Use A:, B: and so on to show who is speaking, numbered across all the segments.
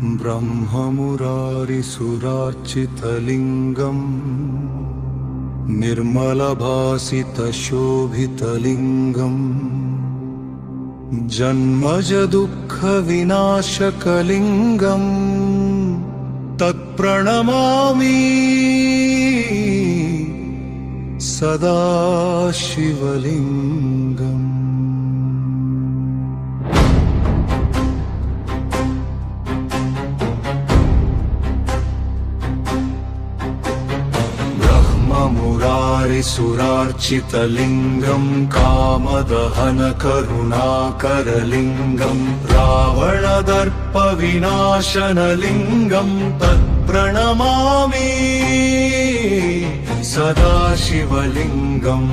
A: ब्रह्ममुरारिसुरार्चितलिङ्गम् निर्मलभासितशोभितलिङ्गम् जन्मजदुःखविनाशकलिङ्गम् तत्प्रणमामि सदा शिवलिङ्गम्। ब्रह्ममुरारिसुरार्चितलिङ्गम् कामदहनकरुणाकरलिङ्गम् रावणदर्पविनाशनलिङ्गम् तत्प्रणमामि सदा शिवलिङ्गम्।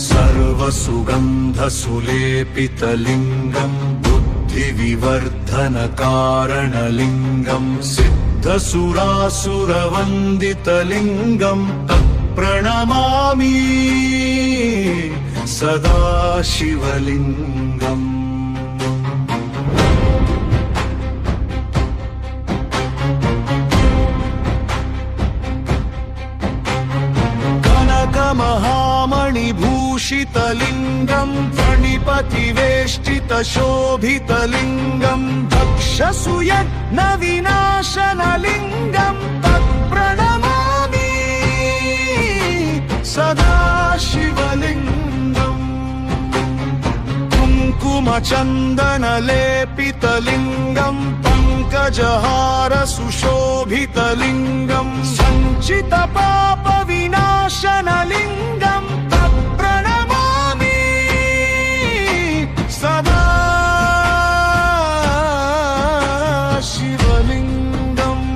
A: सर्वसुगन्धसुलेपितलिङ्गम् बुद्धिविवर्धनकारणलिङ्गम् सिद्धसुरासुरवन्दितलिङ्गम् तत्प्रणमामि सदा शिवलिङ्गम्। कनकमहामणिभूषितलिङ्गम् फणिपतिवेष्टितशोभितलिङ्गम् दक्षसूयज्ञविनाशनलिङ्गम् तत्प्रणमामि सदा शिवलिङ्गम्। कुङ्कुमचन्दनलेपितलिङ्गम् पङ्कजहारसुशोभितलिङ्गम् सञ्चितपापविनाशनलिङ्गम् तत्प्रणमामि सदा शिवलिङ्गम्।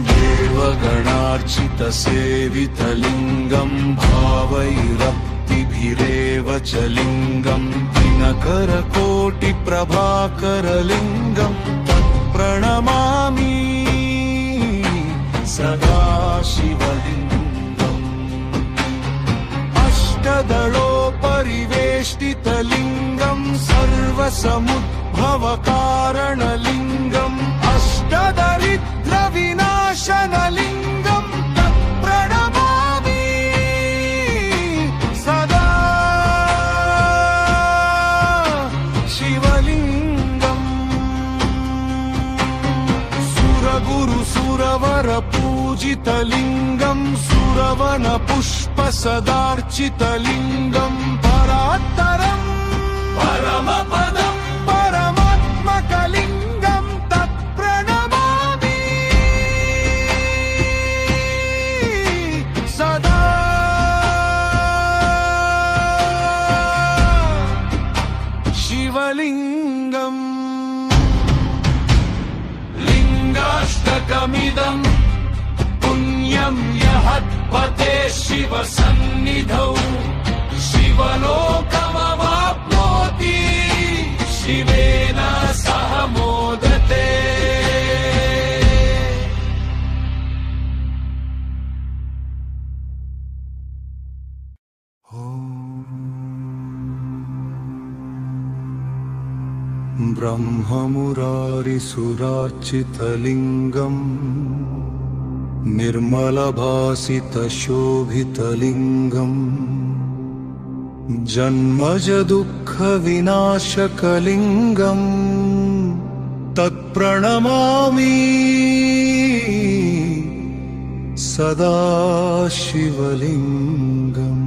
A: देवगणार्चितसेवितलिङ्गम् भावैरप्तिभिरेव च लिङ्गम् दिनकरकोटिप्रभाकरलिङ्गम् तत्प्रणमामि सदा शिवलिङ्गम्। अष्टदलोपरिवेष्टितलिङ्गम् सर्वसमुद्भवकारणलिङ्गम् अष्टदरिद्रविनाशनलिङ्गम् तत्प्रणमामि सदा शिवलिङ्गम्। सुरगुरुसुरवरपूजितलिङ्गम् सुरवनपुष्पसदार्चितलिङ्गम् परात्तरम् परमपदम् परमात्मकलिङ्गम् तत्प्रणमामि सदा शिवलिङ्गम्। लिङ्गाष्टकमिदम् पुण्यं यहत्पते शिवसन्निधौ शिवलोकमवाप्नोति शिवेन सह मोदते। ब्रह्ममुरारिसुरार्चितलिङ्गम् निर्मलभासितशोभितलिङ्गम् जन्मजदुःखविनाशकलिङ्गम् तत्प्रणमामि सदा शिवलिङ्गम्।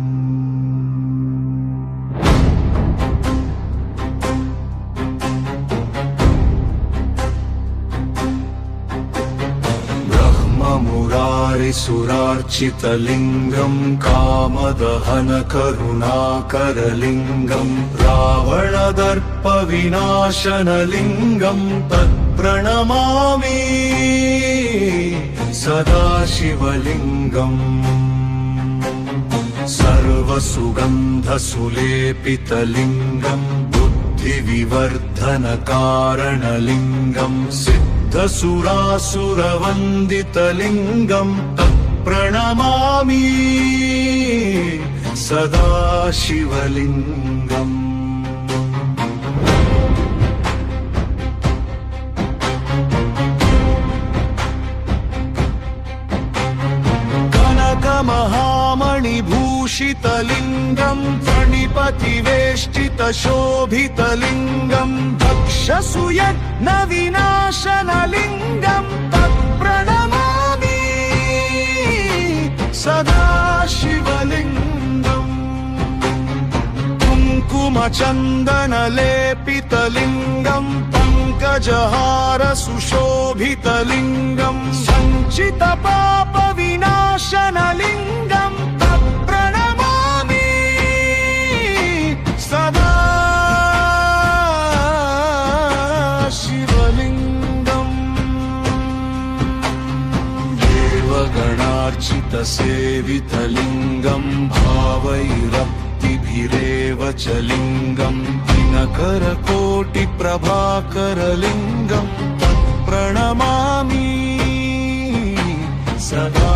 A: ब्रह्ममुरारिसुरार्चितलिङ्गम् कामदहनकरुणाकरलिङ्गम् रावणदर्पविनाशनलिङ्गम् तत्प्रणमामि सदा शिवलिङ्गम्। सर्वसुगन्धसुलेपितलिङ्गम् बुद्धिविवर्धनकारणलिङ्गम् सिद्धसुरासुरवन्दितलिङ्गम् तत्प्रणमामि सदा शिवलिङ्गम्। भूषितलिङ्गं प्रणिपतिवेष्टितशोभितलिङ्गं दक्षसूयज्ञविनाशनलिङ्गं तत्प्रणमामि सदा शिवलिङ्गम् कुङ्कुमचन्दनलेपितलिङ्गं पङ्कजहार सुशोभितलिङ्गं सञ्चितपापविनाशनलिङ्गं तत्प्रणमामि सदा शिवलिङ्गम् देवगणार्चितसेवितलिङ्गं भावैरप्तिभिरेव च लिङ्गं दिनकरकोटिप्रभाकरलिङ्गं तत्प्रणमामि सदा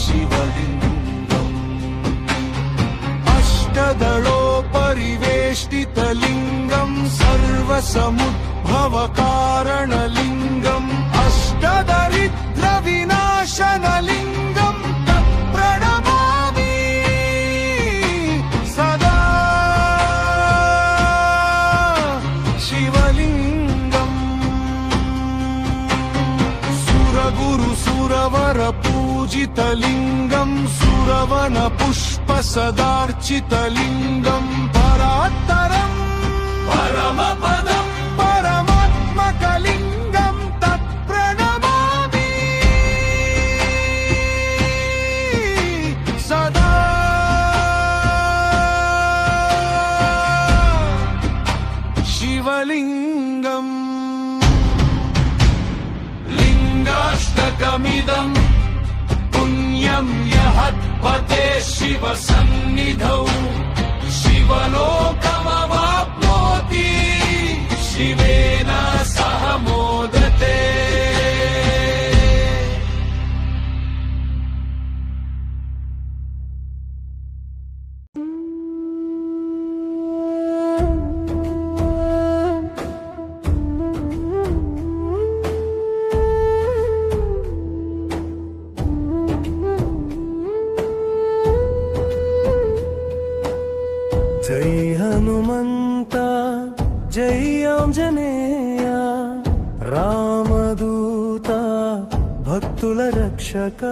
A: शिवलिङ्गम् अष्टदलोपरिवेष्टितलिङ्गं सर्वसमुद्भवकारणलिङ्गं अष्टदरिद्रविनाशनलिङ्गं तत्प्रणमामि सदा शिवलिङ्गम् सुरगुरुसुरवरपूजितलिङ्गं सुरवनपुष्पसदार्चितलिङ्गं परात्तरं परमपदं परमात्मकलिङ्गं तत्प्रणमामि सदा शिवलिङ्गम् लिङ्गाष्टकमिदं पुण्यं यहत्पते शिवसन्निधौ शिवलोकमवाप्नोति शिवेन सह मोदते
B: జై హనుమంత జై ఆంజనేయ రామదూత భక్తుల రక్షక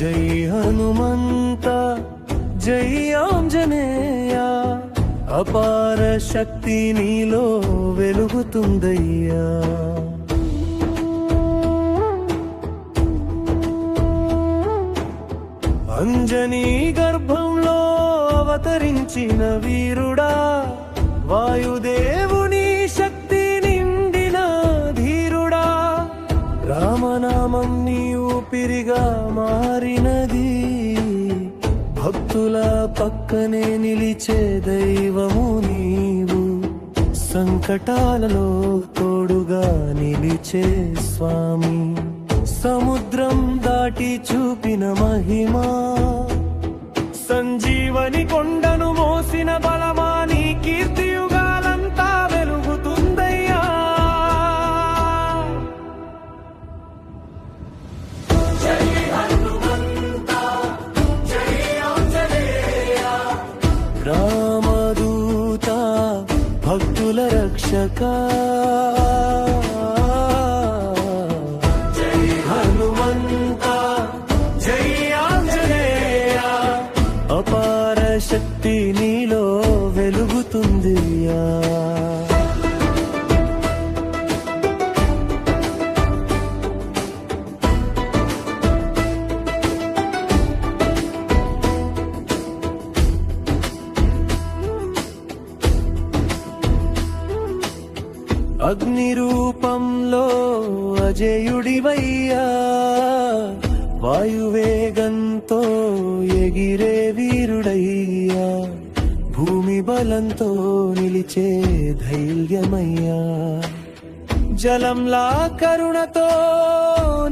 B: జై హనుమంత జై ఆంజనేయ అపార శక్తి నీలో వెలుగుతుందయ్యా అంజనీ గర్భంలో అవతరించిన వీరుడా వాయుదేవుని శక్తి నిండిన ధీరుడా రామనామం నీ ఊపిరిగా మారినది భక్తుల పక్కనే నిలిచే దైవము నీవు సంకటాలలో తోడుగా నిలిచే స్వామి సముద్రం దాటి చూపిన మహిమా సంజీవని కొండను మోసిన బలమా నీ కీర్తి యుగాలంతా వెలుగుతుందయ్యా జై హనుమంత జై ఆంజనేయ రామదూత భక్తుల రక్షక అపార శక్తి నీలో వెలుగుతుందియా అగ్ని రూపంలో అజేయుడివయ్యా వాయువేగంతో ఎగిరే వీరుడయ్యా భూమి బలంతో నిలిచే ధైర్యమయ్యా జలంలా కరుణతో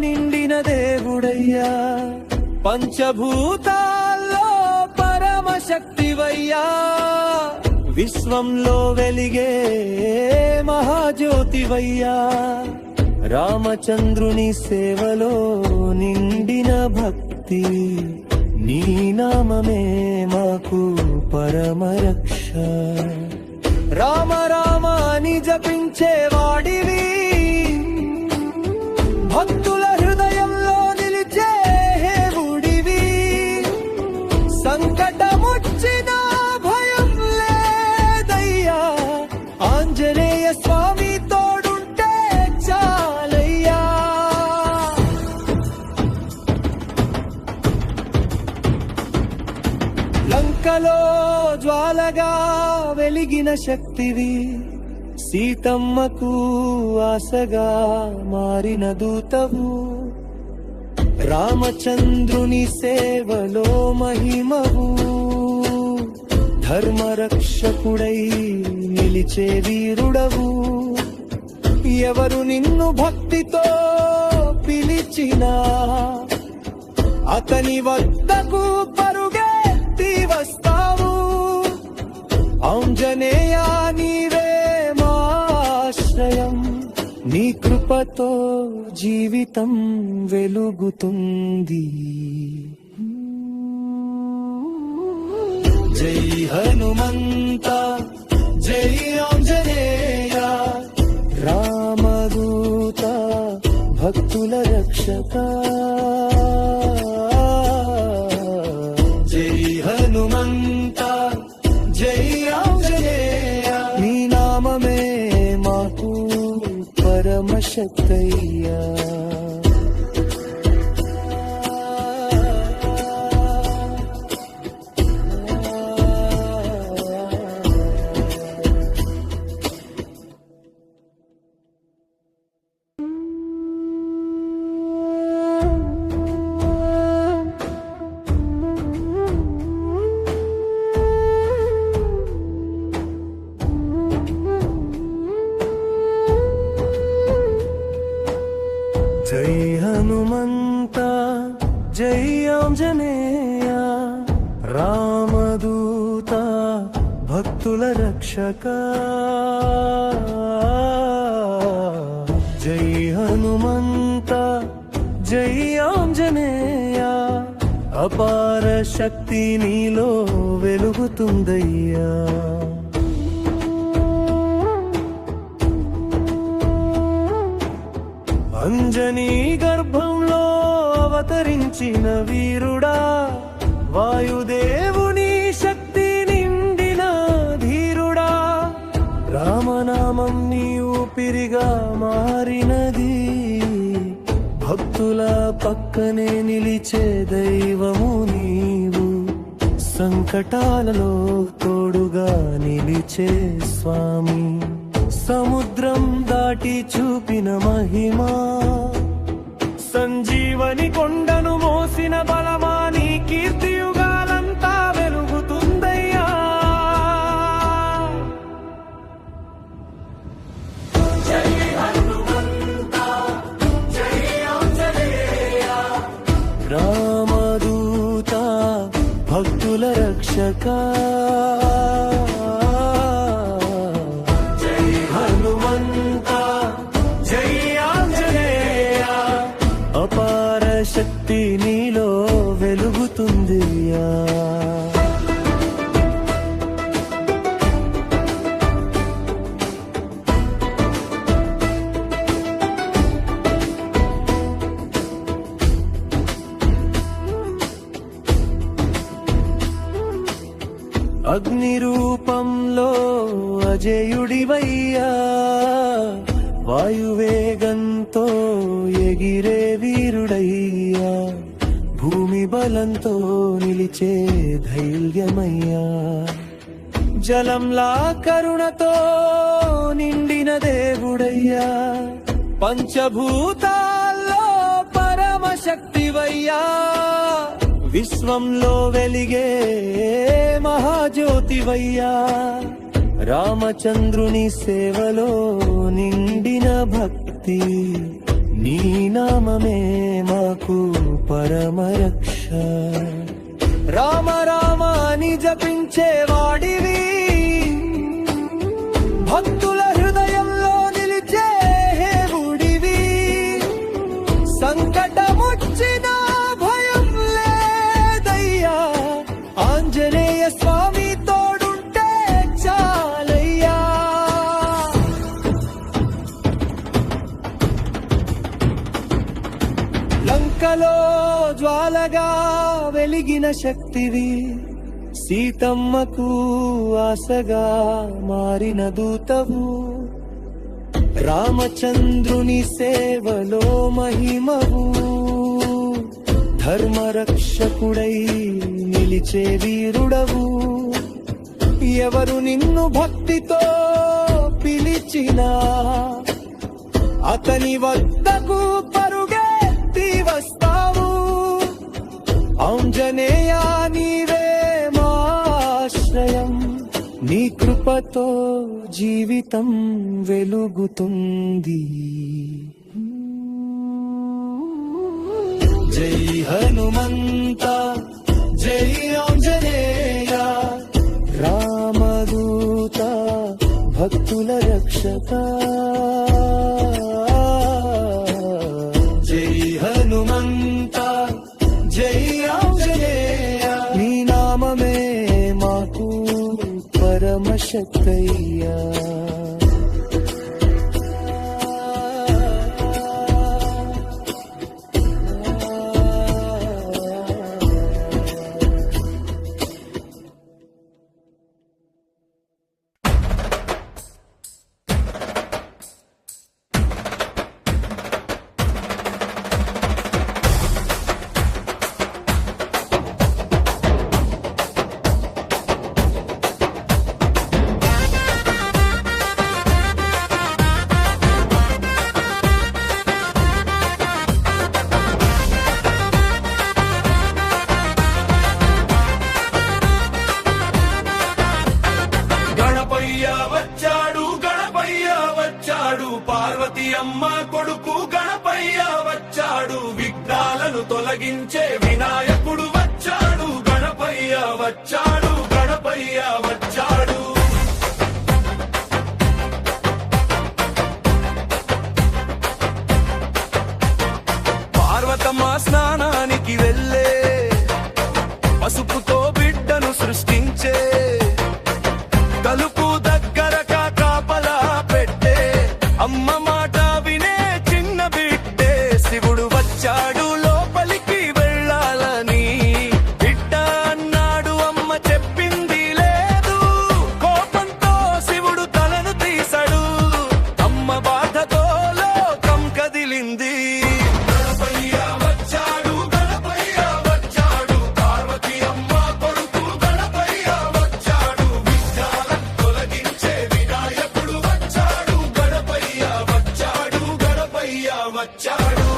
B: నిండిన దేవుడయ్యా పంచభూతాల్లో పరమశక్తివయ్యా విశ్వంలో వెలిగే మహాజ్యోతివయ్యా రామచంద్రుని సేవలో నిండిన భక్తి భక్తి నీ నామమే మాకు పరమరక్ష రామ రామ అని జపించేవాడివి భక్తుల హృదయంలో నిలిచే దేవుడివి సంకటమొచ్చిన భయం లేదయ్యా ఆంజనేయ స్వామి తోడుంటే చాలయ్యా లంకలో జ్వాలగా వెలిగిన శక్తివి సీతమ్మకు ఆశగా మారిన దూతవు రామచంద్రుని సేవలో మహిమవు ధర్మరక్షకుడై నిలిచే వీరుడవు ఎవరు నిన్ను భక్తితో పిలిచినా అతని వద్దకు పరుగెత్తి వస్తావు ఆంజనేయ నీవే మాశ్రయం నీ కృపతో జీవితం వెలుగుతుంది జై హనుమంత జై ఆంజనేయ రామదూత భక్తుల రక్షక జై హనుమంత జై ఆంజనేయ నీ నామమే మాకు పరమశక్తయ్యా జై హనుమంత జై ఆంజనేయ రామదూత భక్తుల రక్షక జై హనుమంత జై ఆంజనేయ అపార శక్తి నీలో వెలుగుతుందయ్యా అంజనీ గర్భంలో అవతరించిన వీరుడా వాయుదేవుని శక్తి నిండిన ధీరుడా రామనామం నీ ఊపిరిగా మారినది భక్తుల పక్కనే నిలిచే దైవము నీవు సంకటాలలో తోడుగా నిలిచే స్వామి సముద్రం దాటి చూపిన మహిమా సంజీవని కొండను మోసిన బలమా నీ కీర్తియుగాలంతా వెలుగుతుందయ్యా జై హనుమంత జై ఆంజనేయ రామదూత భక్తుల రక్షక అపార శక్తి నీలో వెలుగుతుందియా అగ్ని రూపంలో అజేయుడివయ్యా వాయువేగంతో ఎగిరే వీరుడయ్యా భూమి బలంతో నిలిచే ధైర్యమయ్యా జలంలా కరుణతో నిండిన దేవుడయ్యా పంచభూతాల్లో పరమశక్తివయ్యా విశ్వంలో వెలిగే మహాజ్యోతివయ్యా రామచంద్రుని సేవలో నిండిన భక్తి నీ నామమే మాకు పరమరక్ష రామ రామ అని జపించేవాడివి భక్తుల హృదయంలో నిలిచే దేవుడివి సంకటమొచ్చిన భయం వెలిగిన శక్తివి, సీతమ్మకు ఆశగా మారిన దూతవు, రామచంద్రుని సేవలో మహిమవు, ధర్మరక్షకుడై నిలిచే వీరుడవు. ఎవరు నిన్ను భక్తితో పిలిచినా అతని వద్దకు పరుగెత్తి వస్తావు. ఆంజనేయ నీవే మా ఆశ్రయం, నీ కృపతో జీవితం వెలుగుతుంది. జై హనుమంత జై ఆంజనేయ, రామదూత భక్తుల రక్షక. జై హనుమంత జై ఆంజనేయ, నీ నామమే మాకు పరమశక్తయ్యా.
A: పార్వతి అమ్మ కొడుకు గణపయ్య వచ్చాడు, విఘ్నాలను తొలగించే వినాయకుడు వచ్చాడు, గణపయ్య వచ్చాడు, గణపయ్య వచ్చాడు. పార్వతమ్మ స్నానానికి వెళ్ళే, పసుపుతో బిడ్డను సృష్టించే, తలుపు దగ్గర కాపలా పెట్టే, అమ్మ మాట వినే చిన్న బిడ్డే. శివుడు వచ్చాడు లోపలికి వెళ్ళాలని, బిడ్డ అన్నాడు అమ్మ చెప్పింది లేదు, కోపంతో శివుడు తలను తీశాడు, అమ్మ బాధతో లోకం కదిలింది. గణపయ్య వచ్చాడు, గణపయ్య వచ్చాడు, పార్వతి అమ్మ కొడుకు గణపయ్య వచ్చాడు, విఘ్నాలను తొలగించే వినాయకుడు వచ్చాడు, గణపయ్య వచ్చాడు, గణపయ్య వచ్చాడు.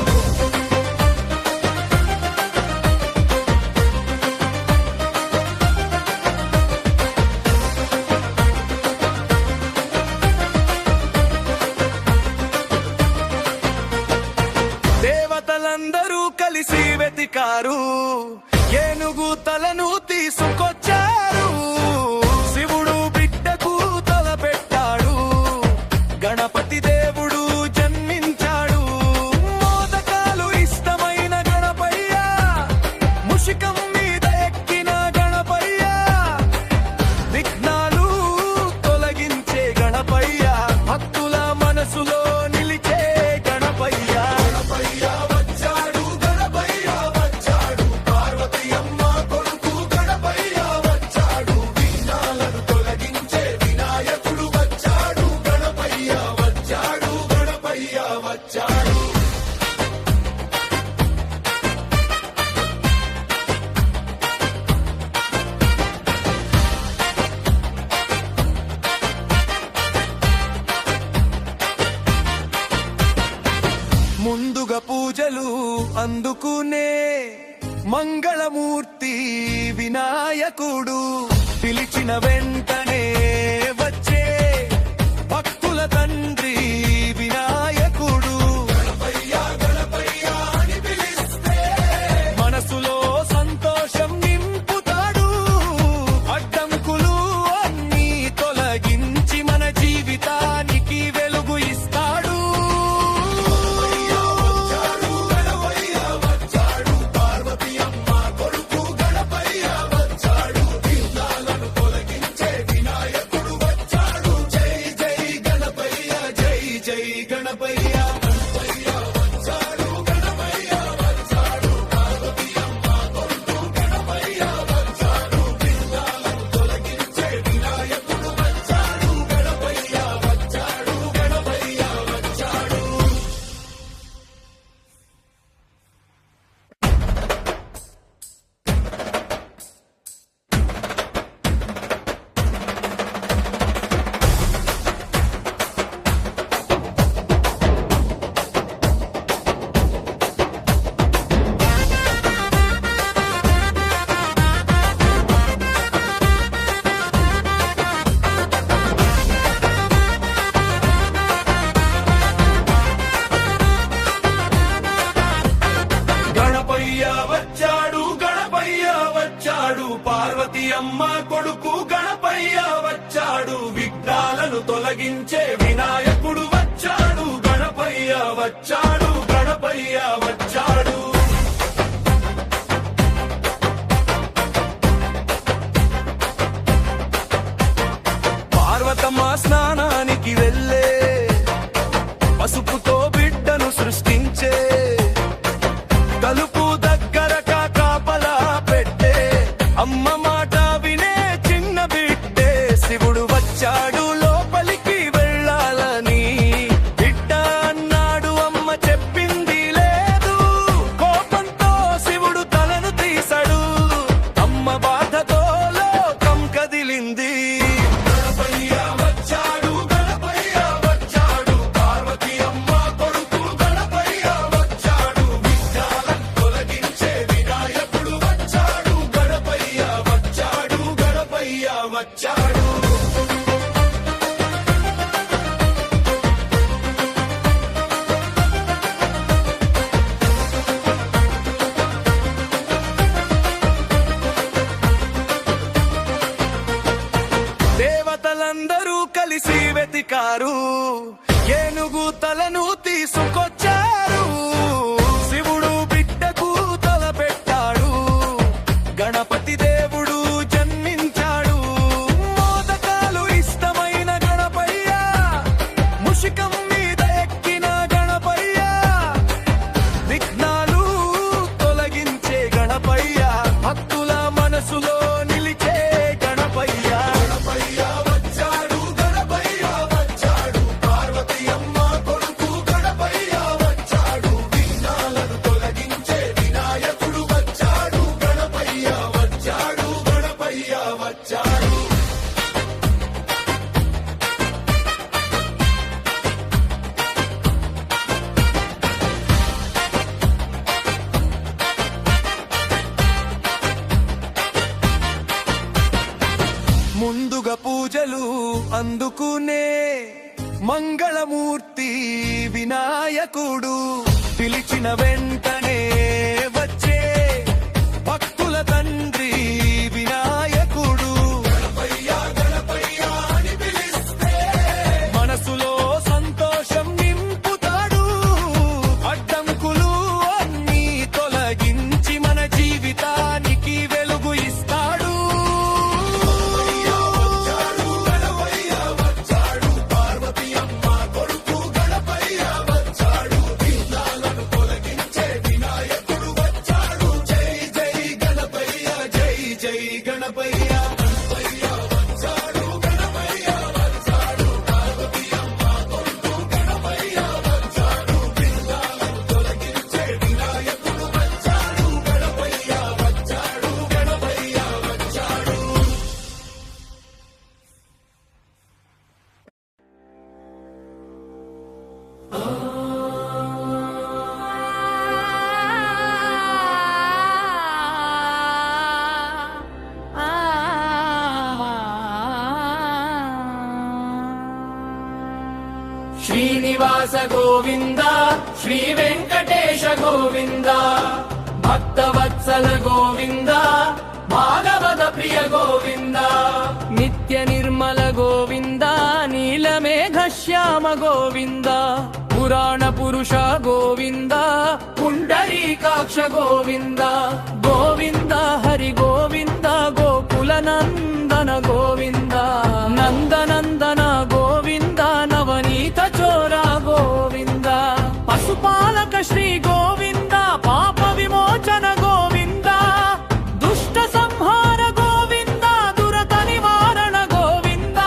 A: దేవతలందరూ కలిసి వెతికారు, ఏనుగు తలను తీసుకొచ్చారు, శివుడు బిడ్డకు తల పెట్టాడు, గణపతి దేవుడు జన్మించాడు, మోదకాలు ఇష్టమైన గణపయ్య, ముషికం మీద ఎక్కిన గణపయ్య, విఘ్నాలు తొలగించే గణపయ్య, భక్తుల మనసులో నిలిచే గణపయ్య. గణపయ్య వచ్చాడు, గణపయ్య వచ్చాడు, పార్వతి అమ్మ కొడుకు గణపయ్య వచ్చాడు, విఘ్నాలను తొలగించే వినాయకుడు వచ్చాడు, గణపయ్య వచ్చాడు, గణపయ్య వచ్చాడు. ముందుగా పూజలు అందుకునే మంగళమూర్తి వినాయకుడు, పిలిచిన వెంటనే వచ్చే భక్తుల తండ్రి వినాయకుడు. గణపయ్య గణపయ్య అని పిలిస్తే మనసులో సంతోషం నింపుతాడు, అడ్డంకులు అన్నీ తొలగించి మన జీవితానికి వెలుగు ఇస్తాడు. పార్వతి అమ్మ కొడుకు గణపయ్య వచ్చాడు, విఘ్నాలను తొలగించే వినాయకుడు వచ్చాడు, గణపయ్య వచ్చాడు, గణపయ్య వచ్చాడు. పార్వతమ్మ స్నానానికి వెళ్ళే, పసుపుతో బిడ్డను సృష్టించే, తలుపు దగ్గర కాపలా పెట్టే, అమ్మ మాట వినే చిన్న బిడ్డే. శివుడు వచ్చాడు లోపలికి వెళ్ళాలని, బిడ్డ అన్నాడు అమ్మ చెప్పింది లేదు, కోపంతో శివుడు తలను తీశాడు, అమ్మ బాధతో లోకం కదిలింది. వచ్చాడు. దేవతలందరూ కలిసి వెతికారు, ఏనుగు తలను తీసుకొచ్చారు, శివుడు బిడ్డకు తల పెట్టాడు, గణపతి దేవుడు జన్మించాడు, మోదకాలు ఇష్టమైన గణపయ్య, ముషికం మీద ఎక్కిన గణపయ్య, విఘ్నాలు తొలగించే గణపయ్య, భక్తుల మనసులో నిలిచే గణపయ్య. గణపయ్య వచ్చాడు, గణపయ్య వచ్చాడు, పార్వతి అమ్మ కొడుకు గణపయ్య వచ్చాడు, విఘ్నాలను తొలగించే వినాయకుడు వచ్చాడు, గణపయ్య వచ్చాడు, గణపయ్య వచ్చాడు. ముందుగా పూజలు అందుకునే మంగళమూర్తి వినాయకుడు, పిలిచిన వెంటనే వచ్చే భక్తుల తండ్రి వినాయకుడు. గణపయ్య గణపయ్య అని పిలిస్తే మనసులో సంతోషం నింపుతాడు, అడ్డంకులు అన్నీ తొలగించి మన జీవితానికి వెలుగు ఇస్తాడు.
C: శ్రీనివాస గోవింద, శ్రీ వెంకటేశ గోవింద, భక్తవత్సల గోవింద, భాగవత ప్రియ గోవింద, నిత్య నిర్మల గోవింద, నీలమేఘ శ్యామ గోవింద, పురాణ పురుష గోవింద, పుండరీకాక్ష గోవింద, గోవింద హరి గోవింద, గోకుల నందన గోవింద, నందనందన గోవింద, నవనీత చోర గోవింద, పశుపాలక శ్రీ గోవింద, పాప విమోచన గోవింద, దుష్ట సంహార గోవింద, దురత నివారణ గోవింద,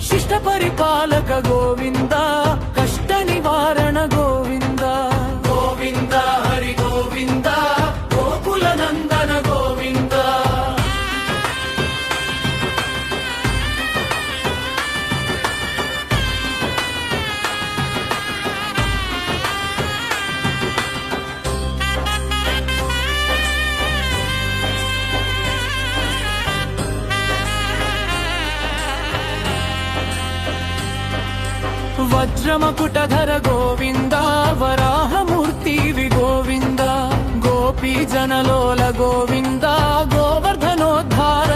C: శిష్ట పరిపాలక గోవింద, కష్ట నివారణ గోవింద, గోవింద హరి గోవింద, గోకుల నందన గోవింద. వజ్రమకుటధర గోవింద, వరాహమూర్తి గోవింద, గోపీ జనలోల గోవింద, గోవర్ధనోద్ధార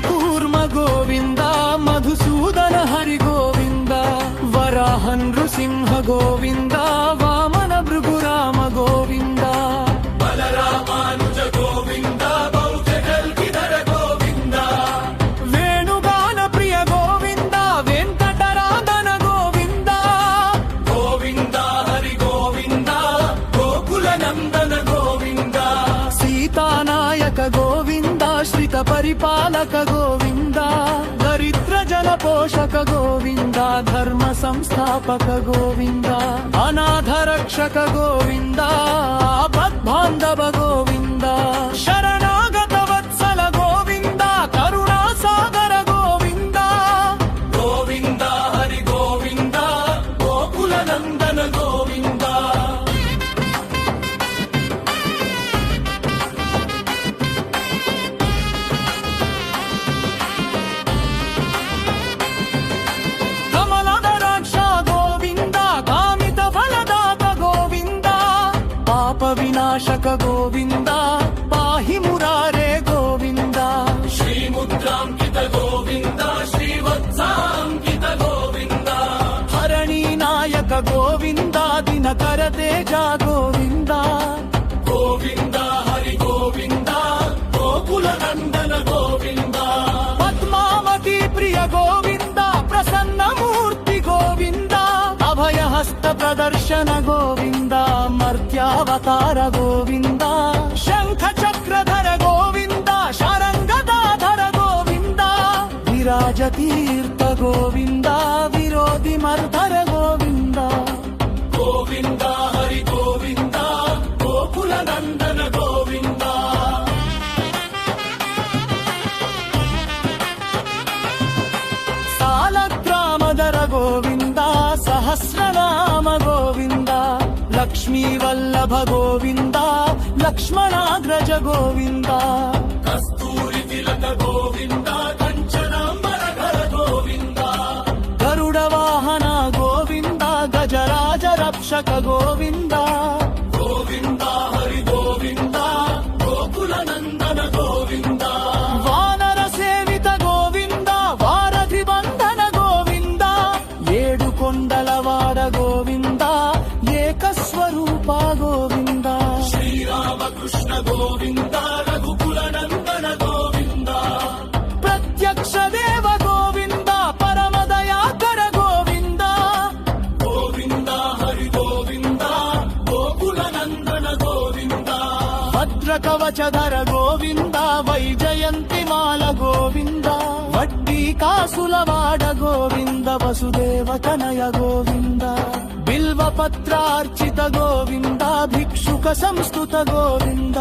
C: కూర్మ గోవింద మధుసూదన హరి గోవింద వరాహ నృసింహ గోవింద వామన భృగురామ గోవింద
A: బలరామానుజ గోవింద బౌద్ధ కల్కిధర గోవింద
C: వేణుగాన ప్రియ గోవింద వెంకటరాధన గోవింద
A: గోవింద హరి గోవింద గోకుల నందన గోవింద
C: సీతానాయక గోవింద శ్రిత పరిపాలక గోవింద దరిద్ర జన పోషక గోవింద ధర్మ సంస్థాపక గోవింద అనాథ రక్షక గోవింద ఆపద్బాంధవ గోవింద శరణాగత వత్సల గోవింద కరుణా సాగర గోవింద
A: గోవింద హరి గోవింద గోకుల నందన గోవింద
C: కమలదరాక్ష గోవింద కామిత ఫలదాత గోవింద పాప వినాశక గోవింద పాహి మురారే గోవింద
A: శ్రీముద్రాంకిత గోవింద శ్రీవత్సాంకిత గోవింద
C: హరణీ నాయక గోవింద దినకర తేజ గోవింద
A: గోవింద హరి గోవింద గోకుల నందన గోవింద
C: పద్మావతి ప్రియ గోవింద ప్రసన్న మూర్తి గోవింద అభయహస్త ప్రదర్శన గోవింద మర్త్యావతార గోవింద శంఖ చక్రధర గోవింద శరంగదాధర గోవింద విరాజ తీర్థ గోవింద విరోధి మర్ధర గోవింద
A: గోవింద హరి గోవింద గోకుల నందన గోవింద
C: సాలగ్రామధర గోవింద సహస్రనామ గోవింద లక్ష్మీ వల్లభ గోవింద లక్ష్మణాగ్రజ గోవింద
A: కస్తూరి తిలక గోవింద కంచనాంబరధర గోవింద
C: గరుడ వాహన గోవింద గజరాజ రక్షక గోవింద
A: గోవింద హరి గోవింద గోకుల నందన గోవింద
C: వానర సేవిత గోవింద వారధి బంధన గోవింద ఏడు కొండలవాడ గోవింద ఏకస్వరూప గోవింద
A: శ్రీరామకృష్ణ గోవింద రఘుకుల నందన గోవింద
C: ప్రత్యక్ష దేవ గోవింద పరమదయాకర గోవింద
A: గోవింద హరి గోవింద గోకుల నందన గోవింద
C: భద్ర కవచధర గోవింద వైజయంతి మాల గోవింద వడ్డీ కాసులవాడ గోవింద వసుదేవ తనయ గోవింద బిల్వ పత్రార్చిత గోవింద భిక్షుక సంస్థుత గోవింద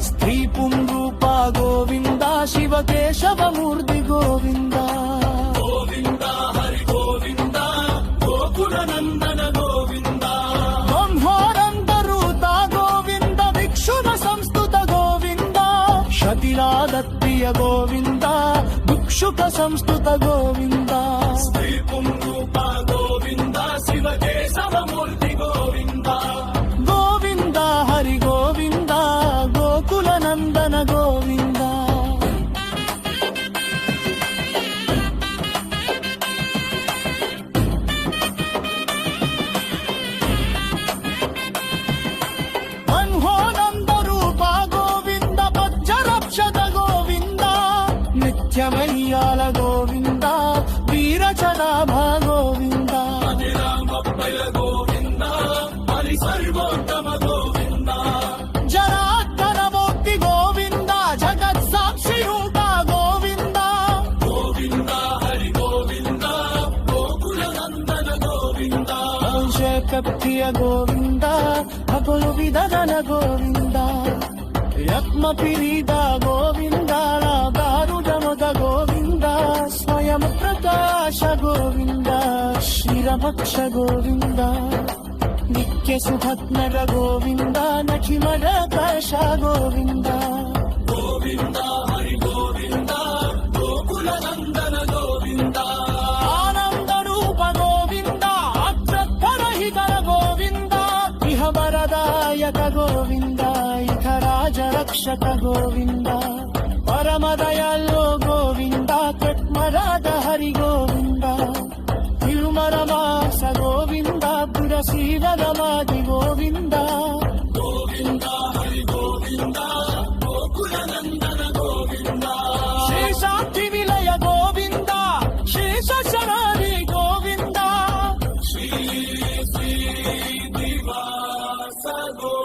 C: స్త్రీ పుంరూప గోవింద శివ కేశవ మూర్తి గోవింద
A: గోవింద హరి గోవింద గోకుల నందన గోవింద
C: బ్రహ్మానందరూత గోవింద భిక్షుక సంస్థుత గోవింద శతిలాదత్ప్రియ గోవింద భిక్షుక సంస్థుత గోవింద
A: శ్రీ పుంరూప గోవింద శివ కేశవ మూర్తి గోవింద
C: గోవింద హరి గోవింద గోకుల నందన గోవింద మన్మోనంద రూప గోవింద పచ్చరక్షత గోవింద నిత్యమయ్యాల గోవింద వీరచనాభ గోవింద
A: రామప్పయ గోవింద హరి సర్వోత్తమ గోవింద
C: జనార్దన మూర్తి గోవింద జగత్ సాక్షిరూప గోవింద
A: గోవింద హరి గోవింద గోకుల నందన గోవింద
C: ప్రియ గోవింద అకులు విధన గోవింద యత్మ పిరీద గోవింద గారుడముద గోవింద స్వయం ప్రకాశ గోవింద శ్రీరమక్ష గోవింద నిత్య సుభత్నర గోవింద నఖిమర కాశ గోవింద
A: గోవింద హరి గోవింద గోకుల నందన గోవింద
C: ఆనంద రూప గోవింద అత్రహితర గోవింద ఇహ వరదాయక గోవింద ఇహ రాజ రక్షక గోవింద పరమదయాల్లో గోవింద శ్రీవరమాది గోవింద
A: గోవింద హరి గోవింద గోకుల నందన గోవింద
C: శేషాద్రి విలయ గోవింద శేష శరారి గోవింద
A: శ్రీ శ్రీనివాస గో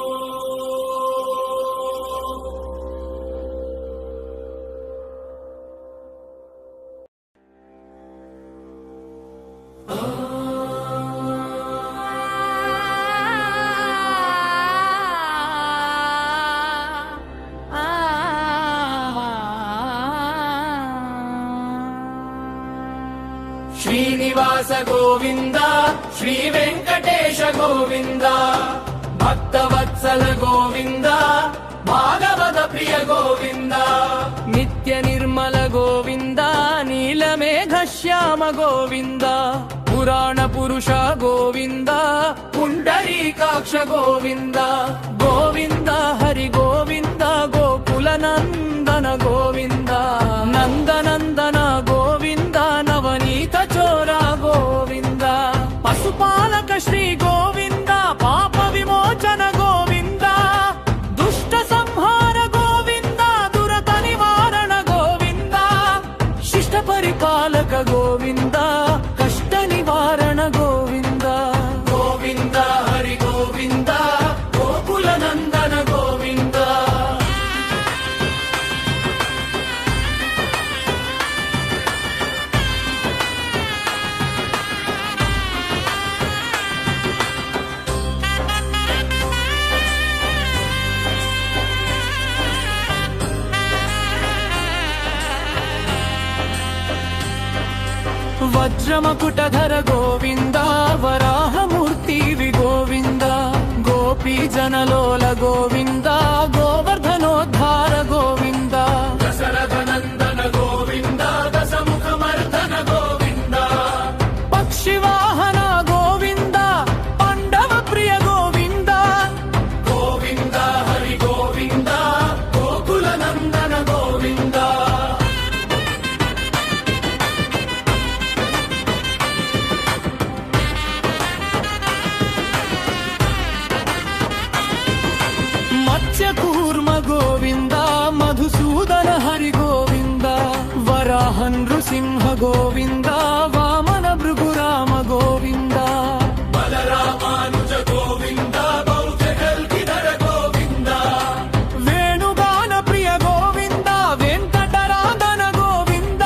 C: శ్రీనివాస గోవింద శ్రీ వెంకటేశ గోవింద భక్తవత్సల గోవింద భాగవత ప్రియ గోవింద నిత్య నిర్మల గోవింద నీలమేఘ శ్యామ గోవింద పురాణ పురుష గోవింద పుండరీకాక్ష గోవింద గోవింద హరి గోవింద గోకుల నందన గోవింద నందనందన గోవింద నవనీత చోర గోవింద పశుపాలక శ్రీ గోవింద పాప విమోచన గోవింద దుష్ట సంహార గోవింద దురత నివారణ గోవింద శిష్ట పరిపాలక గోవింద కష్ట నివారణ గోవింద గోవింద హరి గోవింద గోకుల నందన గోవింద వజ్రమకుటధర గోవింద వరాహమూర్తి గోవింద గోపీ జనలోల గోవింద గోవర్ధనోద్ధార గోవింద
A: దశరథ నందన గోవింద దశముఖమర్దన గోవింద
C: పక్షివాహన గోవింద పాండవ ప్రియ గోవింద
A: గోవింద హరి గోవింద గోకుల నందన గోవింద
C: మత్స్యకూర్మ గోవింద మధుసూదన హరి గోవింద వరాహ నృసింహ గోవింద వామన భృగురామ గోవింద
A: బలరామానుజ గోవింద బౌద్ధకల్కిధర గోవింద
C: వేణుగాన ప్రియ గోవింద వెంకటరాధన గోవింద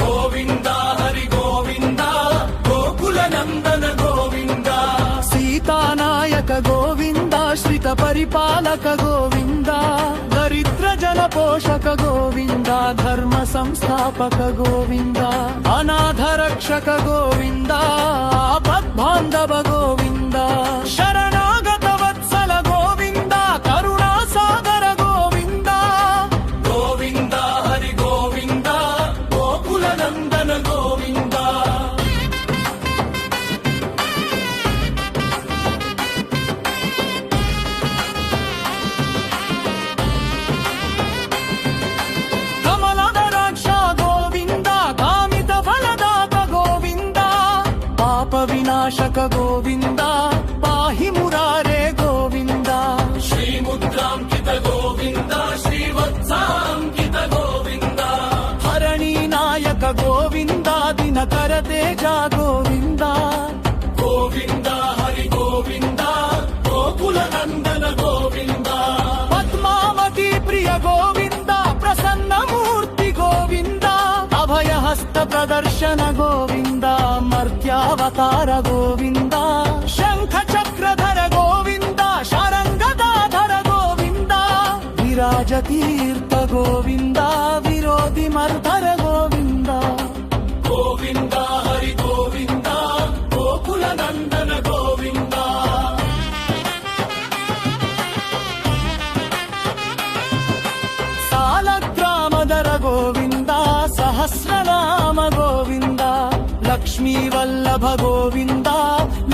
A: గోవింద హరి గోవింద గోకుల నందన గోవింద
C: సీతానాయక గోవింద శ్రిత పరిపాలక గోవింద దరిద్ర జన పోషక గోవింద ధర్మ సంస్థాపక గోవింద అనాథ రక్షక గోవింద ఆపద్బాంధవ గోవింద శరణాగత వత్సల గోవింద కరుణా సాగర గోవింద
A: గోవింద హరి గోవింద గోకుల నందన గోవింద
C: కమలదరాక్ష గోవింద కామిత ఫలదాత గోవింద పాప వినాశక గోవింద పాహి మురారే గోవింద
A: శ్రీముద్రాంకిత గోవింద శ్రీవత్సాంకిత గోవింద
C: హరణీ నాయక గోవింద దినకర తేజ గోవింద
A: గోవింద హరి గోవింద గోకుల నందన గోవింద
C: పద్మావతి ప్రియ గోవింద ప్రసన్న మూర్తి గోవింద అభయహస్త ప్రదర్శన గోవింద మర్త్యావతార గోవింద శంఖ చక్రధర గోవింద శరంగదాధర గోవింద విరాజతీర్థ గోవింద విరోధి మర్ధర గోవింద
A: గోవింద హరి గోవింద గోకుల నందన గోవింద
C: సాలగ్రామధర గోవింద సహస్రనామ గోవింద లక్ష్మీ వల్లభ గోవింద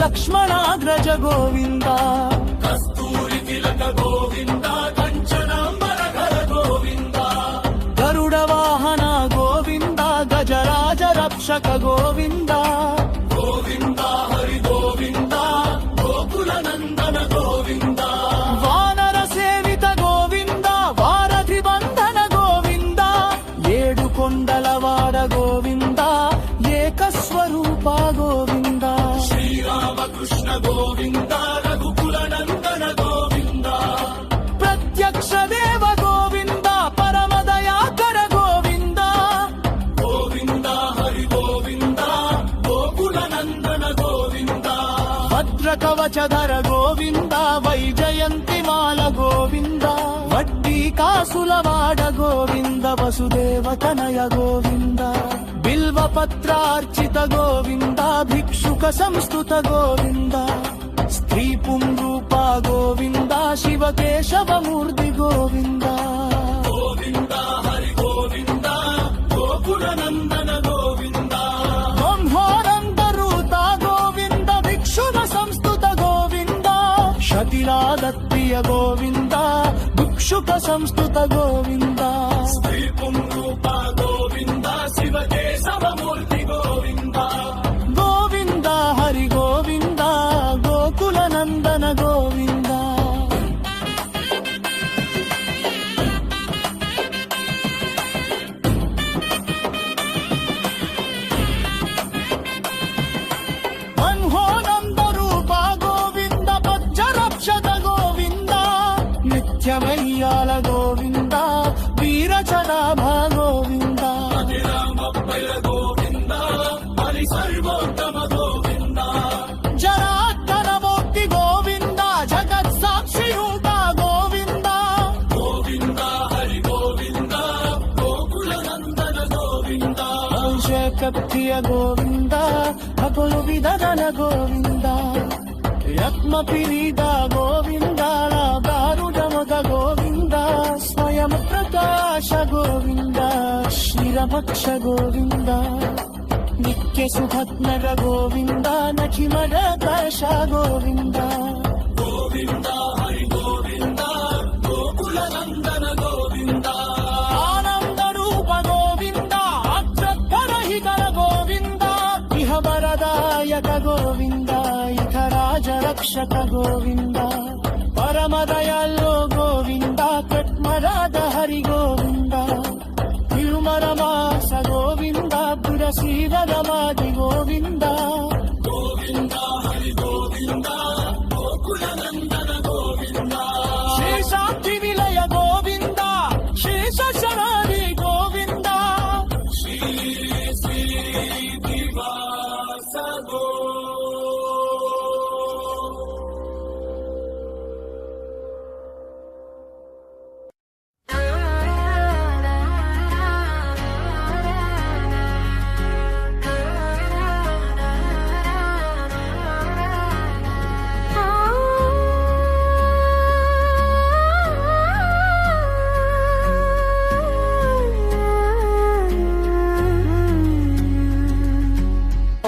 C: లక్ష్మణాగ్రజ గోవిం
A: కస్తూరి తిలక గోవింద కంచనాంబరధర గోవింద
C: గరుడ వాహన గోవింద గజరాజ రక్షక గోవింద
A: గోవింద హరి గోవింద
C: శ్రీధర గోవింద ఏకస్వరూప గోవింద
A: శ్రీరామకృష్ణ గోవింద రఘుకుల నందన గోవింద
C: ప్రత్యక్ష దేవ గోవింద పరమదయాకర గోవింద
A: గోవింద హరి గోవింద గోకుల నందన గోవింద
C: భద్ర కవచధర గోవింద వైజయంతిమాల గోవింద వడ్డీ కాసులవాడ గోవింద వసుదేవ తనయ గోవింద బిల్వపత్రార్చిత గోవింద భిక్షుక సంస్తుత గోవింద స్త్రీ పుంరూప గోవింద శివకేశవమూర్తి గోవింద
A: గోవింద హరి గోవింద గోకుల నందన గోవింద
C: బ్రహ్మానందరూత గోవింద భిక్షుక సంస్తుత గోవింద శతిలాదత్ప్రియ గోవింద భిక్షుక సంస్తుత గోవింద
A: శ్రీ పుంరూప గోవింద శివకేశవమూర్తి గోవింద
C: గోవింద హరి గోవింద గోకుల నందన గోవింద మన్మోనంద రూప గోవింద పచ్చరక్షత గోవింద నిత్యమయ్యాల గోవింద వీరచనాభ గోవింద
A: రామప్పల గోవింద హరి సర్వోత్తమ గోవింద
C: జనార్దనమూర్తి గోవింద జగత్ సాక్షియూత గోవింద
A: గోవింద హరి గోవింద గోకుల నందన గోవింద
C: శేఖప్రియ గోవింద అకులు విధన గోవింద యత్మపిరీద గోవింద దారుడమద గోవింద స్వయం ప్రకాశ గోవింద క్షీరభక్ష గోవింద నిత్య సుఖత్నర గోవింద నఖిమర దశ గోవింద
A: గోవింద హరి గోవింద గోకుల నందన గోవింద
C: ఆనంద రూప గోవింద అక్షరహితర గోవింద ఇహ వరదాయక గోవింద ఇహ రాజరక్షక గోవింద పరమదయాల్లో గోవింద కట్మరాధ హరి గోవింద తిరుమరమాస గోవింద పురశీలరమాది గోవింద
A: గోవింద హరి గోవింద గోకుల నందన గోవింద
C: శేషాద్రి విలయ గోవింద శేష శరణి గోవింద
A: శ్రీ శ్రీనివాస గో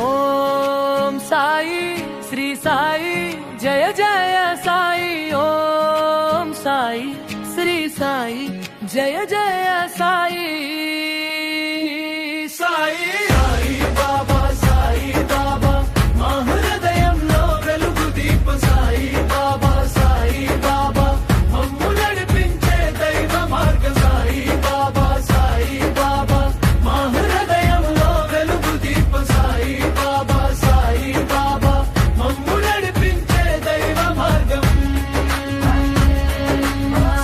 C: ఓం సాయి శ్రీ సాయి జయ జయ సాయి ఓం సాయి శ్రీ సాయి జయ జయ సాయి సాయి సాయి బాబా సాయి బాబా మా హృదయంలో వెలుగు దీప సాయి బాబా సాయి బాబా మమ్ము నడిపించే దైవ మార్గ సాయి బాబా సాయి బాబా మా హృదయంలో వెలుగు దీప సాయి బాబా సాయి బాబా మమ్ము నడిపించే దైవ మార్గం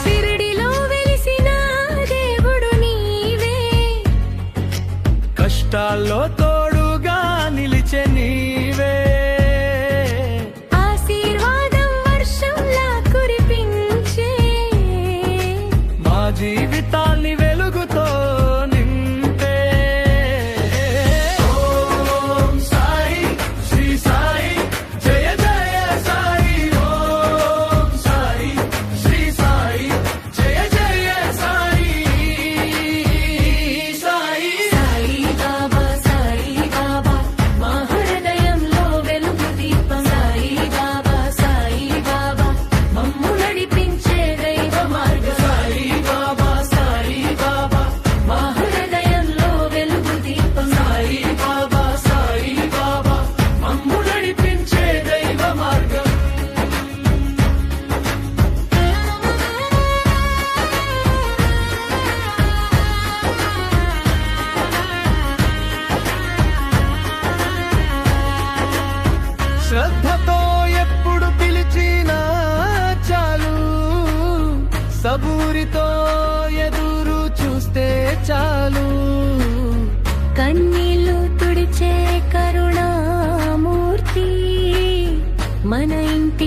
D: షిరిడిలో వెలిసిన దేవుడు నీవే,
C: కష్టాల్లో తోడుగా నిలిచే నీవే
D: ఆశీర్వాదం వర్షంలా కురిపించే
C: మా జీవితాన్ని వెలుగుతో నింపే ఓం సాయి శ్రీ సాయి జయ జయ సాయి ఓం సాయి శ్రీ సాయి జయ జయ సాయి సాయి
D: సాయి బాబా మా హృదయం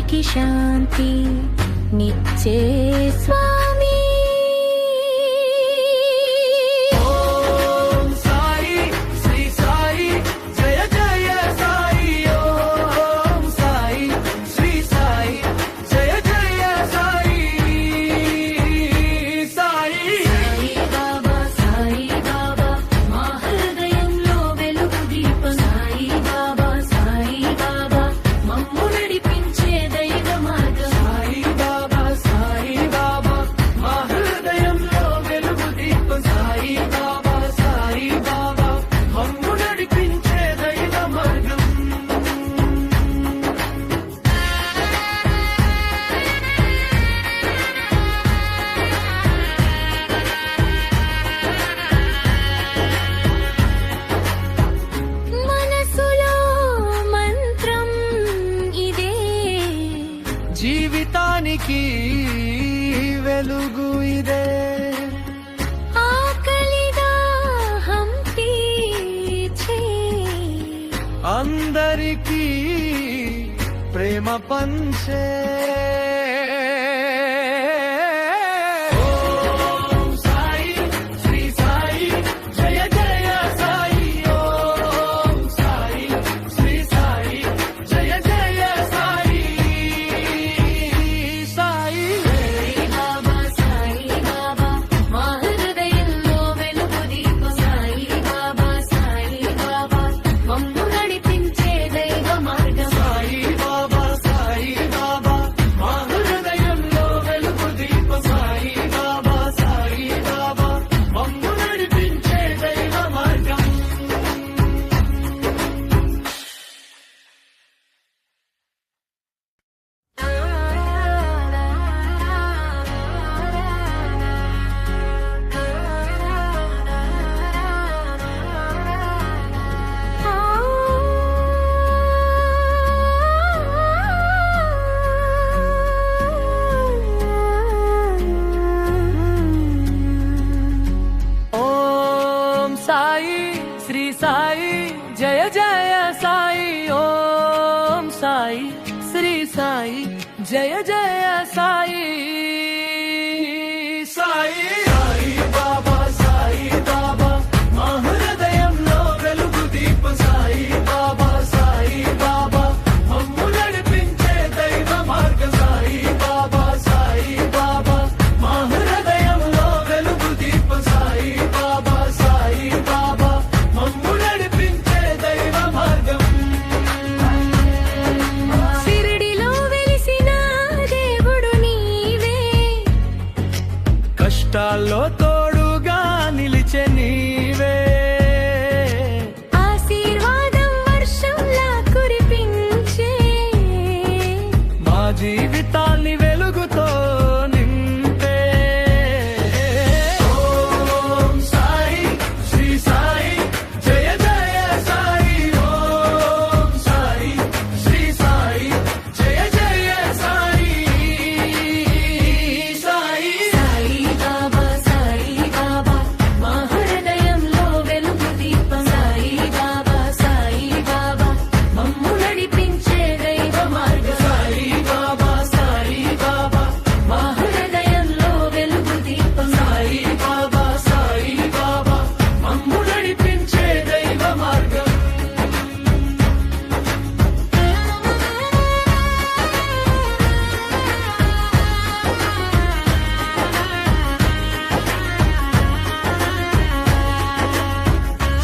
D: ఇంటికి శాంతి నిచ్చే స్వామి.
C: ఓం సాయి శ్రీ సాయి జయ జయ సాయి ఓం సాయి శ్రీ సాయి జయ జయ సాయి సాయి
D: సాయి బాబా మా హృదయంలో వెలుగు దీపం. సాయి బాబా మమ్ము నడిపించే దైవ మార్గం.
C: సాయి బాబా మా హృదయంలో వెలుగు దీపం. సాయి బాబా మమ్ము నడిపించే దైవ మార్గం.
D: మనసులో మంత్రం ఇదే,
C: జీవితానికి వెలుగు ఇదే.
D: ఆకలిదా హం తీర్చే
C: అందరికీ ప్రేమ పంచే. ఓం సాయి శ్రీ సాయి జయ జయ సాయి ఓం సాయి శ్రీ సాయి జయ జయ సాయి సాయి
D: సాయి బాబా మా హృదయంలో వెలుగు దీపం. సాయి బాబా మమ్ము నడిపించే దైవ మార్గం.
C: సాయి బాబా మా హృదయంలో వెలుగు దీపం. సాయి బాబా మమ్ము నడిపించే దైవ మార్గం. ఓం సాయి శ్రీ సాయి జయ జయ సాయి ఓం సాయి శ్రీ సాయి జయ జయ సాయి సాయి సాయి బాబా మా హృదయంలో వెలుగు దీపం. సాయి బాబా మమ్ము నడిపించే దైవ మార్గం. సాయి బాబా మా హృదయంలో వెలుగు దీపం. సాయి బాబా మమ్ము నడిపించే దైవ మార్గం.
D: షిరిడిలో వెలిసిన దేవుడు నీవే,
C: కష్టాల్లో తోడుగా నిలిచే నీవే.
D: ఆశీర్వాదం వర్షంలా కురిపించే
C: మా జీవితాల్ని వెలుగుతో నింపే. ఓం సాయి శ్రీ సాయి జయ జయ సాయి ఓం సాయి శ్రీ సాయి జయ జయ సాయి సాయి
D: సాయి బాబా మా హృదయంలో వెలుగు దీపం. సాయి బాబా మమ్ము నడిపించే దైవ మార్గం.
C: సాయి బాబా
D: మా హృదయంలో వెలుగు దీపం.
C: సాయి బాబా మమ్ము నడిపించే దైవ మార్గం.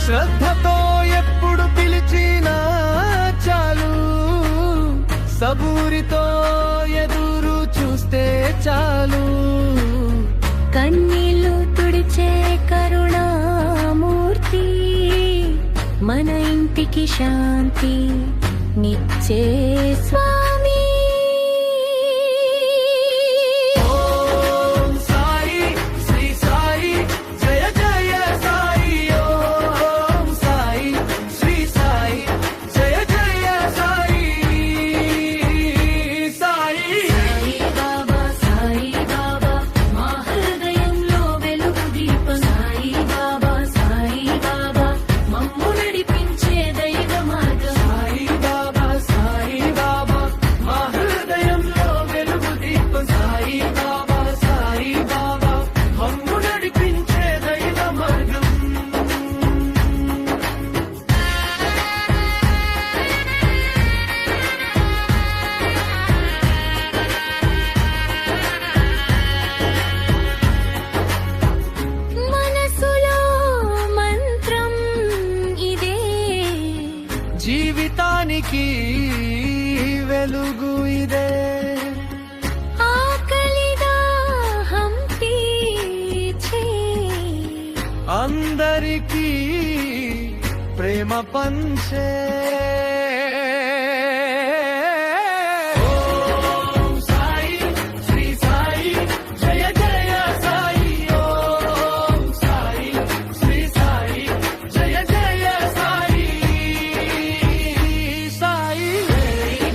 C: శ్రద్ధతో ఎప్పుడు పిలిచినా చాలు, సబూరితో ఎదురు చూస్తే చాలు.
D: కన్నీళ్లు తుడిచే కరుణామూర్తి, మన ఇంటికి శాంతి నిచ్చే స్వామి.
C: ఓం సాయి శ్రీ సాయి జయ జయ సాయి ఓం సాయి శ్రీ సాయి జయ జయ సాయి సాయి
D: సాయి బాబా మా హృదయంలో వెలుగు దీపం. సాయి బాబా మమ్ము నడిపించే దైవ మార్గం.
C: సాయి బాబా అందరికీ వెలుగు ఇదే
D: ఆకలిదా హంపీచే
C: అందరికీ ప్రేమ పంచే ఓం సాయి శ్రీ సాయి జయ జయ సాయి ఓం సాయి శ్రీ సాయి జయ జయ సాయి సాయి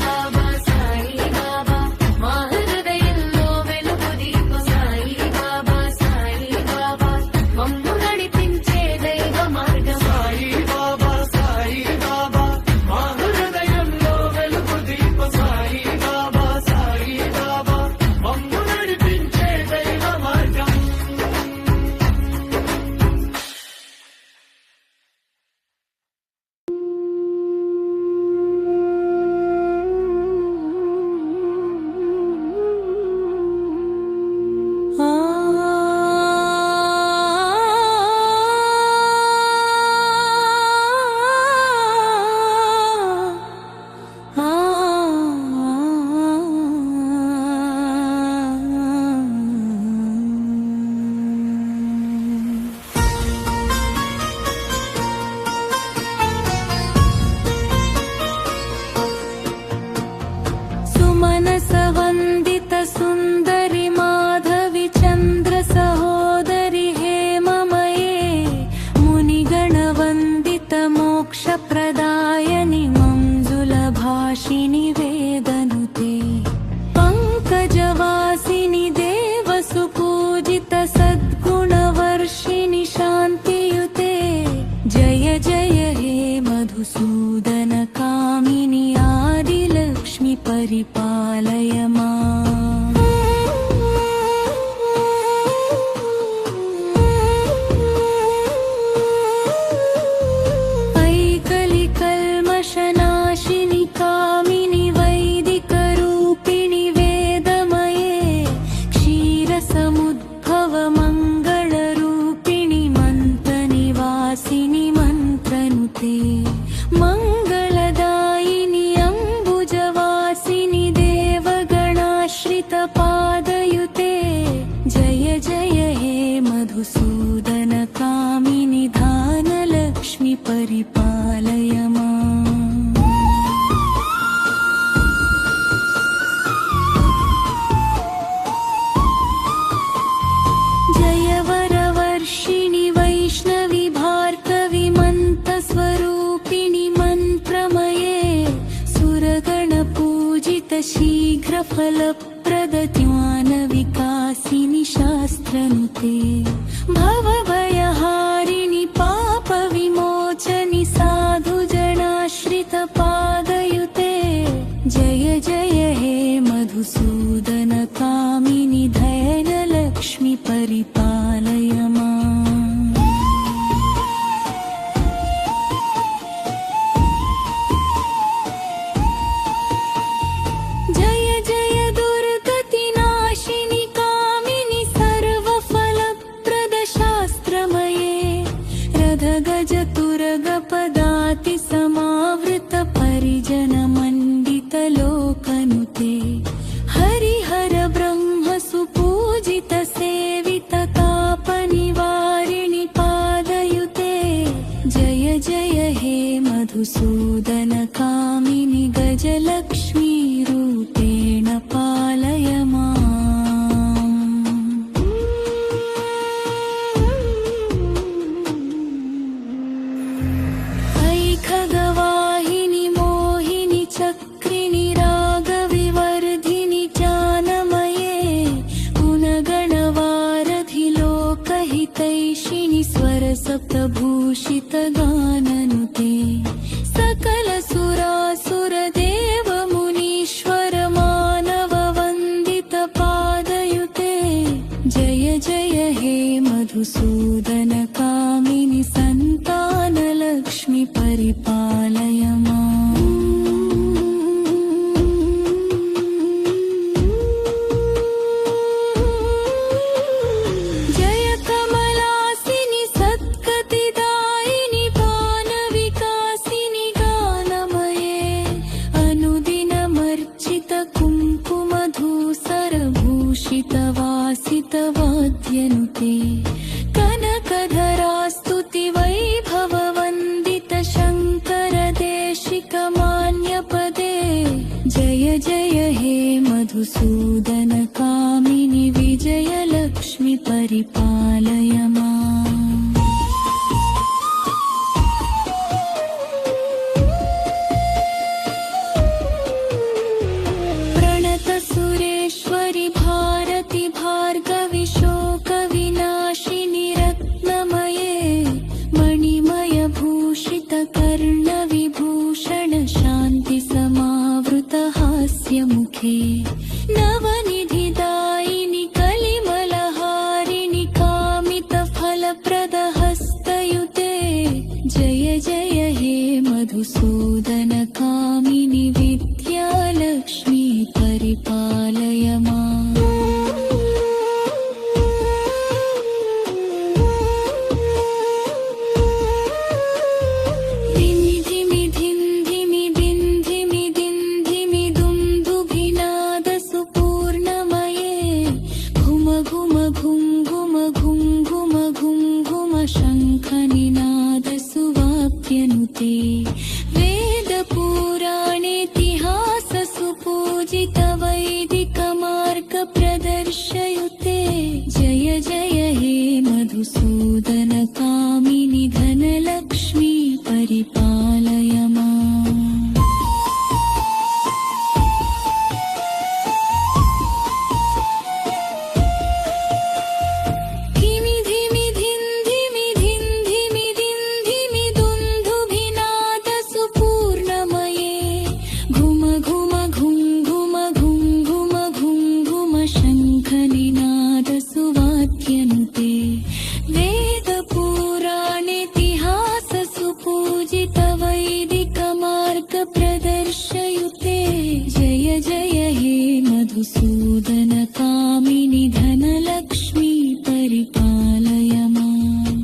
D: బాబా సాయి బాబా మా హృదయంలో వెలుగు దీపం సాయి బాబా మమ్ము నడిపించే దైవ మార్గం
C: సాయి బాబా మా హృదయంలో వెలుగు దీప సాయి బాబా మమ్ము నడిపించే దైవ మార్గం
D: सुमनस वन्दित सुन्दरि माधवि चन्द्र सहोदरि हेममये मुनिगणवन्दित मोक्षप्रदायनि मञ्जुलभाषिनि वेदनुते पङ्कजवासिनि देवसुपूजित सद्गुणवर्षिणि शान्तियुते जय जय हे मधुसूदन कामिनि आदिलक्ष्मि परिपालय माम् ऐकलिकल्मषनाशिनि कामिनि वैदिकरूपिणि वेदमये क्षीरसमुद्भव मङ्गलरूपिणि मन्त्रनिवासिनि मन्त्रनुते मङ्गलदायिनि अम्बुजवासिनि देवगणाश्रितपादयुते जय जय हे मधुसूदन कामिनि धानलक्ष्मि परिपालय माम् जय वरवर्षिणि वैष्णवि भार्गवि मन्त्रस्वरूपिणि मन्त्रमये सुरगणपूजित शीघ्रफलप्रद ज्ञानविकासिनि शास्त्रनुते भवभयहारिणि पापविमोचनि साधुजनाश्रितपादयुते जय जय हे मधुसूदन कामिनि धैर्यलक्ष्मि परिपालय माम् जय जय दुर्गतिनाशिनि कामिनि सर्वफलप्रद शास्त्रमये रथगजतुरगपदाति समावृत परिजन मण्डित लोकनुते हरिहर ब्रह्म सुपूजित सेवित तापनिवारिणि पादयुते जय जय हे मधुसूदन कामिनि गजलक्ष्मी रूपेण पालय माम् ऐखगवाहिनि मोहिनि चक्रिणि रागविवर्धिनि ज्ञानमये गुणगणवारधि लोकहितैषिणि स्वरसप्तभूषित गाननुते सकल सुरासुर देव मुनीश्वर मानव वन्दित पादयुते जय जय हे मधुसूदन कामिनि सन्तानलक्ष्मि परिपालय माम् जय कमलासिनि सद्गतिदायिनि भानविकास वाप्यनुते कनकधरास्तुति वैभववन्दित शङ्कर देशिकमान्यपदे जय जय हे मधुसूदन कामिनि विजयलक्ष्मि परिपालय माम्। प्रणत सुरेश्वरि भारति भार्गवि शोकविनाशिनि रत्नमये मणिमय भूषित कर्णविभूषण शान्ति समावृत हास्यमुखे नवनिधिदायिनि कलिमलहारिणि कामित फलप्रद हस्तयुते जय जय हे मधुसूदन कामिनि विद्यालक्ष्मी परिपालय माम्। धिमि धिमि धिं धिमि दिं धिमि दिं धिमि दुन्दुभिनाद सुपूर्णमये घुम घुम घुं घुम घुं घुम घुं घुम शङ्खनिनाद सुवाप्यनुते वेदपुराणेतिहास सुपूजित वैदिकमार्ग प्रदर्शयुते जय जय हे मधुसूदन कामिनि धनलक्ष्मी परिपालय माम्। धिमि धिमि धिं धिमि दिं धिमि दुन्दुभिनाद सुपूर्णमये घुम घुम घुं घुम घुं घुम घुं घुम शङ्खनिनाद सुवाद्यनुते वेदपुराणेतिहास सुपूजित वैदिकमार्ग प्रदर्शयुते जय जय हे मधुसूदन कामिनि धनलक्ष्मी परिपालय माम्।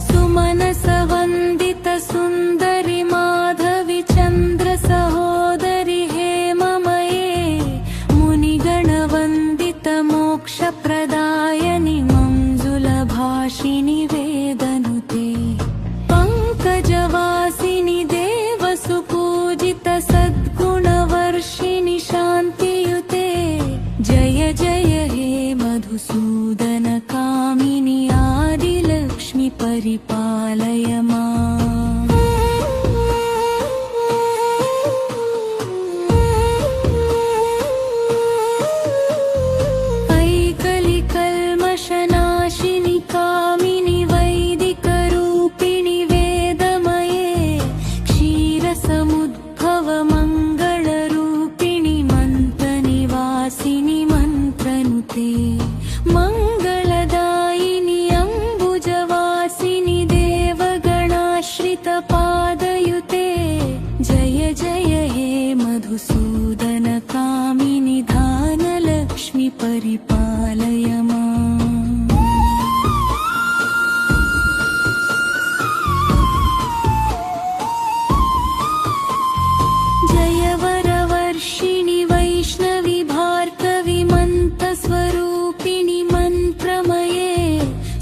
D: सुमनसवन्दित सुन्दरि माधवि चन्द्र सहोदरि हेममये मुनिगणवन्दित मोक्षप्रदायनि मञ्जुलभाषिनि वेदनुते पङ्कजवासिनि देवसुपूजित सद्गुणवर्षिणि शान्तियुते जय जय हे मधुसूदन कामिनि आदिलक्ष्मि परिपालय माम्। ऐकलिकल्मषनाशिनि कामिनि वैदिकरूपिणि वेदमये क्षीरसमुद्भव मङ्गलरूपिणि मन्त्रनिवासिनि मन्त्रनुते मङ्गलदायिनि अम्बुजवासिनि देवगणाश्रित पादयुते जय जय हे मधुसूदन कामिनि धानलक्ष्मि परिपालय माम्। जय वरवर्षिणि वैष्णवि भार्गवि मन्त्रस्वरूपिणि मन्त्रमये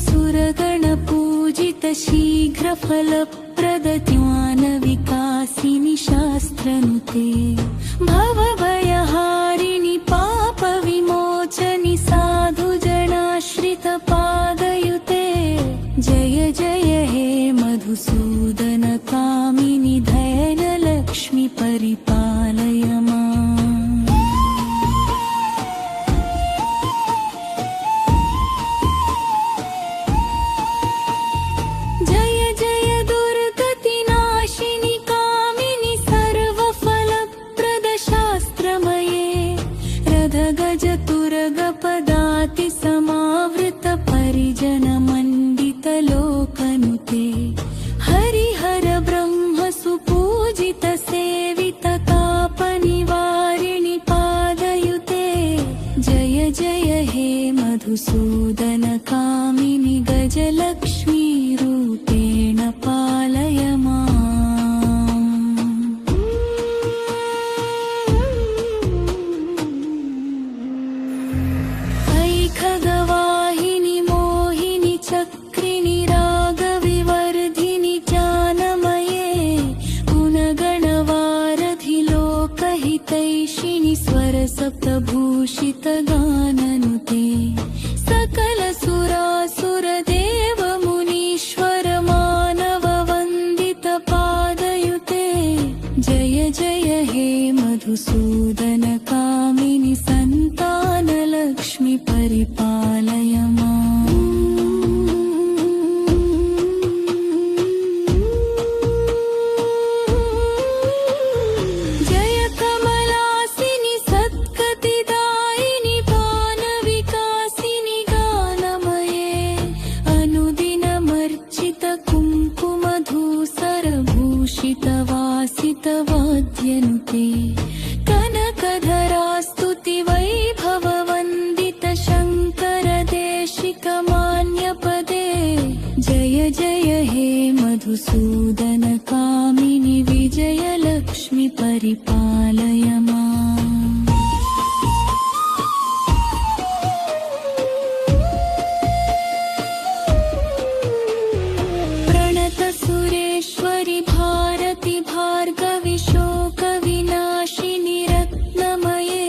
D: सुरगणपूजित शीघ्रफलप्रद ज्ञानविकासिनि शास्त्रनुते भवभयहारिणि पापविमोचनि साधुजनाश्रित पादयुते जय जय हे मधुसूदन कामिनि धनलक्ष्मि परिपालय माम्। हर्षितगाननुते सकल सुरासुर देव मुनीश्वर मानव वन्दित पादयुते जय जय हे मधुसूदन कामिनि सन्तान लक्ष्मी परिपालय माम् जय कमलासिनि सत्कतिदायिनि पानविकासिनि गानमये अनुदिनमर्चित कुङ्कुमधूसरभूषित वासित वाद्यनुते कनकधरा स्तुति वैभव वन्दित शङ्कर देशिक मान्यपदे जय जय हे मधुसूदन कामिनि विजय लक्ष्मी परिपालय माम् प्रणत सुरेश्वरि भारति भार्गवि शोक विनाशिनि रत्नमये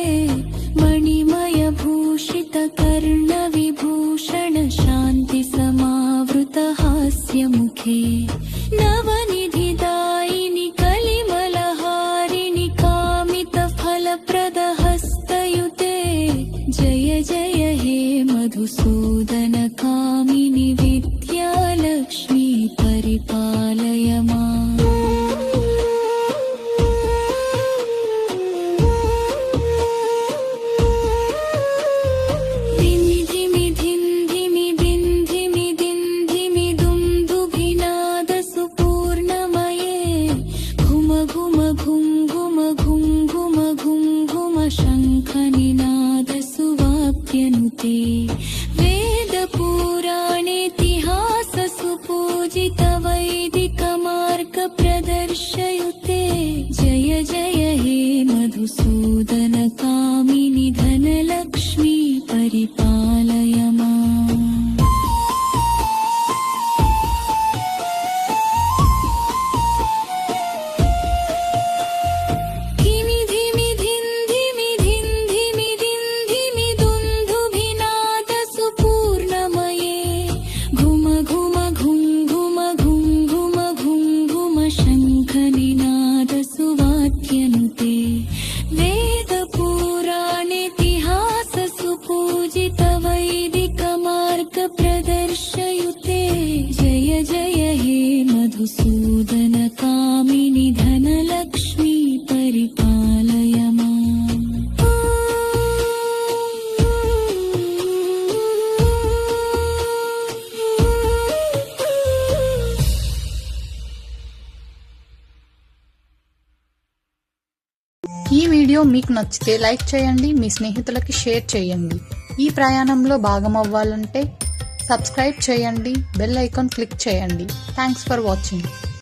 D: मणिमय भूषित कर्ण विभूषण शान्ति समावृत हास्यमुखे नवनिधिदायिनि कलिमलहारिणि कामित फलप्रद हस्तयुते जय जय हे मधुसूदन कामिनि विद्यालक्ष्मी परिपालय माम् धिमि धिमि धिन्धिमि दिन्धिमि दिन्धिमि दुन्दुभिनाद सुपूर्णमये घुम घुम घुम घुम घुम घुम घुम घुम शङ्खनिनाद सुवाप्यनुते वेद पुराणेतिहास सुपूजित वैदिक मार्ग प्रदर्शयुते जय जय हे मधुसूदन कामिनि धनलक्ष्मी परिपालय माम् धिमि धिमि धिन्धिमि धिन्धिमि दिन्धिमि दुन्दुभिनाद सुपूर्णमये घुम घुम घुम घुम घुम घुम घुम घुम शङ्खनिनाद सुवाद्यनुते वेद पुराणेतिहास सुपूजित वैदिक मार्ग प्रदर्शयुते जय जय हे मधुसूदन कामिनि धनलक्ष्मी परिपालय माम्
E: ఈ వీడియో మీకు నచ్చితే లైక్ చేయండి, మీ స్నేహితులకి షేర్ చేయండి. ఈ ప్రయాణంలో భాగమవ్వాలంటే సబ్స్క్రైబ్ చేయండి, బెల్ ఐకాన్ క్లిక్ చేయండి. Thanks for watching.